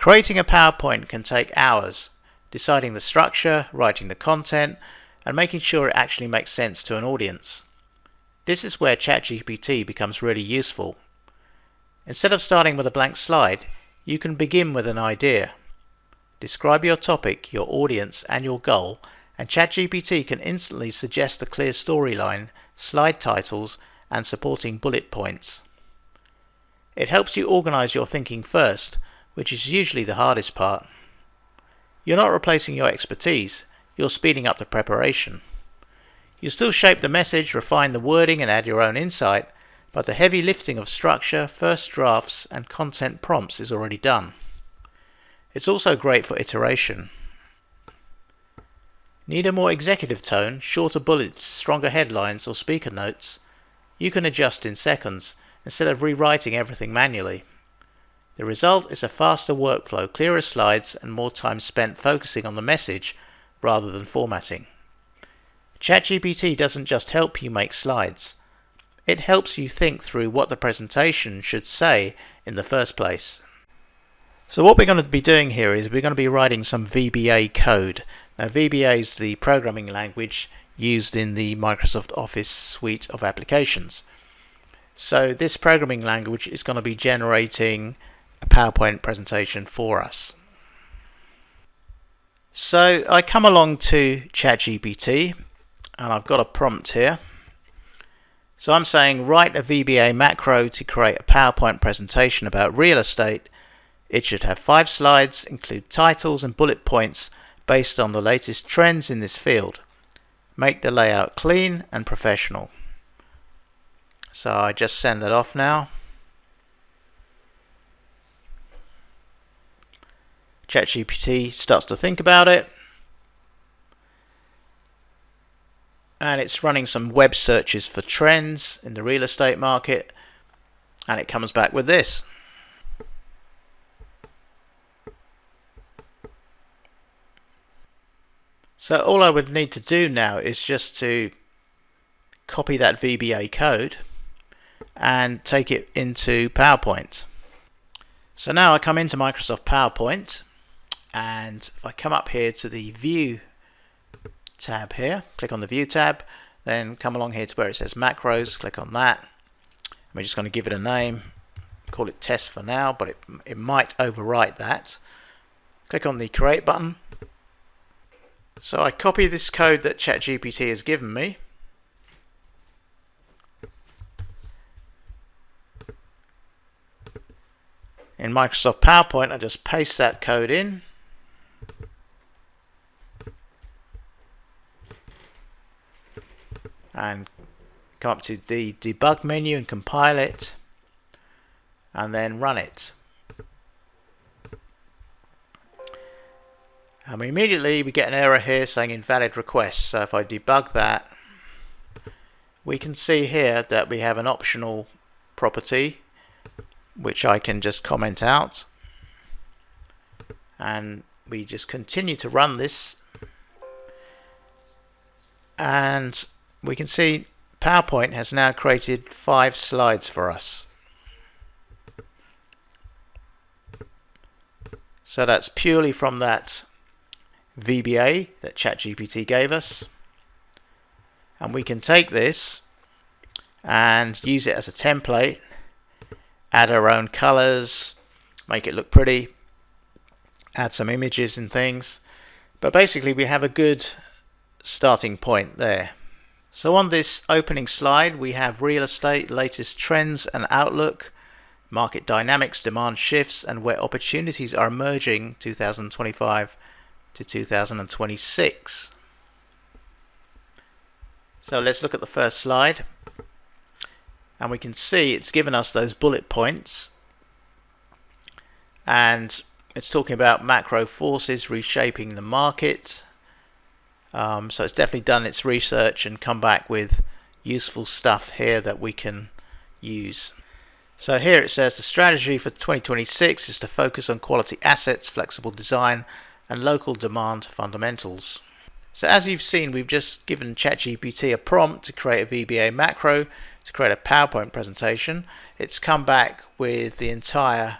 Creating a PowerPoint can take hours, deciding the structure, writing the content, and making sure it actually makes sense to an audience. This is where ChatGPT becomes really useful. Instead of starting with a blank slide, you can begin with an idea. Describe your topic, your audience, and your goal, and ChatGPT can instantly suggest a clear storyline, slide titles, and supporting bullet points. It helps you organize your thinking first, which is usually the hardest part. You're not replacing your expertise, you're speeding up the preparation. You still shape the message, refine the wording, and add your own insight, but the heavy lifting of structure, first drafts, and content prompts is already done. It's also great for iteration. Need a more executive tone, shorter bullets, stronger headlines, or speaker notes? You can adjust in seconds, instead of rewriting everything manually. The result is a faster workflow, clearer slides, and more time spent focusing on the message rather than formatting. ChatGPT doesn't just help you make slides. It helps you think through what the presentation should say in the first place. So what we're going to be doing here is we're going to be writing some VBA code. Now VBA is the programming language used in the Microsoft Office suite of applications. So this programming language is going to be generating a PowerPoint presentation for us. So I come along to ChatGPT and I've got a prompt here. So I'm saying write a VBA macro to create a PowerPoint presentation about real estate. It should have 5 slides, include titles and bullet points based on the latest trends in this field. Make the layout clean and professional. So I just send that off now. ChatGPT starts to think about it. And it's running some web searches for trends in the real estate market. And it comes back with this. So all I would need to do now is just to copy that VBA code and take it into PowerPoint. So now I come into Microsoft PowerPoint, and if I come up here to the View tab here, click on the View tab, then come along here to where it says Macros, click on that. We're just going to give it a name, call it Test for now, but it might overwrite that. Click on the Create button. So I copy this code that ChatGPT has given me. In Microsoft PowerPoint, I just paste that code in. And come up to the debug menu and compile it. And then run it. And immediately we get an error here saying invalid request. So if I debug that, we can see here that we have an optional property which I can just comment out, and we just continue to run this, and we can see PowerPoint has now created 5 slides for us. So that's purely from that VBA that ChatGPT gave us, and we can take this and use it as a template, add our own colors, make it look pretty, add some images and things, but basically we have a good starting point there. So on this opening slide we have real estate, latest trends and outlook, market dynamics, demand shifts, and where opportunities are emerging 2025 to 2026. So let's look at the first slide, and we can see it's given us those bullet points, and it's talking about macro forces reshaping the market. So it's definitely done its research and come back with useful stuff here that we can use. So here it says the strategy for 2026 is to focus on quality assets, flexible design, and local demand fundamentals. So as you've seen, we've just given ChatGPT a prompt to create a VBA macro to create a PowerPoint presentation. It's come back with the entire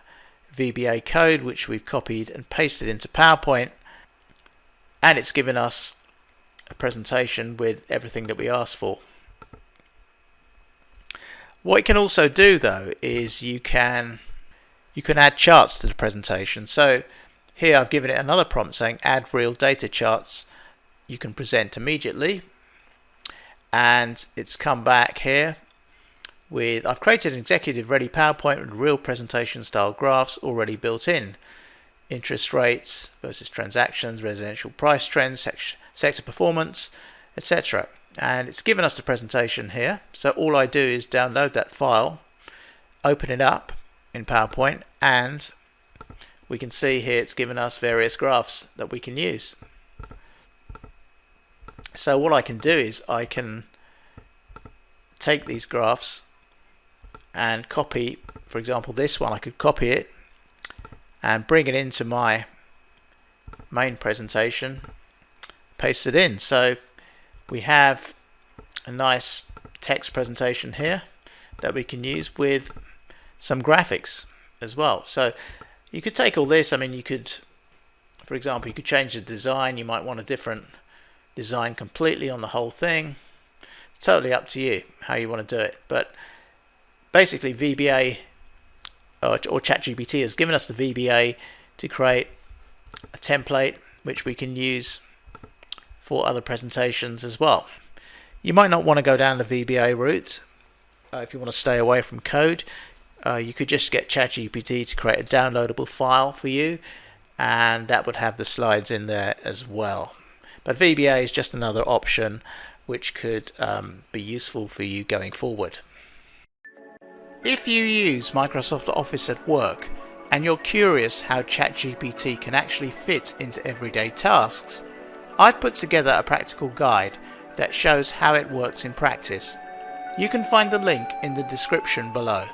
VBA code which we've copied and pasted into PowerPoint, and it's given us a presentation with everything that we asked for. What you can also do though is you can add charts to the presentation. So here I've given it another prompt saying add real data charts you can present immediately, and it's come back here with I've created an executive ready PowerPoint with real presentation style graphs already built in. Interest rates versus transactions, residential price trends, sector performance, etc. And it's given us the presentation here. So all I do is download that file, open it up in PowerPoint, and we can see here it's given us various graphs that we can use. So what I can do is I can take these graphs and copy, for example this one, I could copy it and bring it into my main presentation, paste it in. So we have a nice text presentation here that we can use with some graphics as well. So you could take all this, I mean you could, for example, you could change the design. You might want a different design completely on the whole thing. It's totally up to you how you want to do it, but basically VBA or ChatGPT has given us the VBA to create a template which we can use for other presentations as well. You might not want to go down the VBA route if you want to stay away from code. You could just get ChatGPT to create a downloadable file for you, and that would have the slides in there as well. But VBA is just another option which could be useful for you going forward. If you use Microsoft Office at work and you're curious how ChatGPT can actually fit into everyday tasks, I've put together a practical guide that shows how it works in practice. You can find the link in the description below.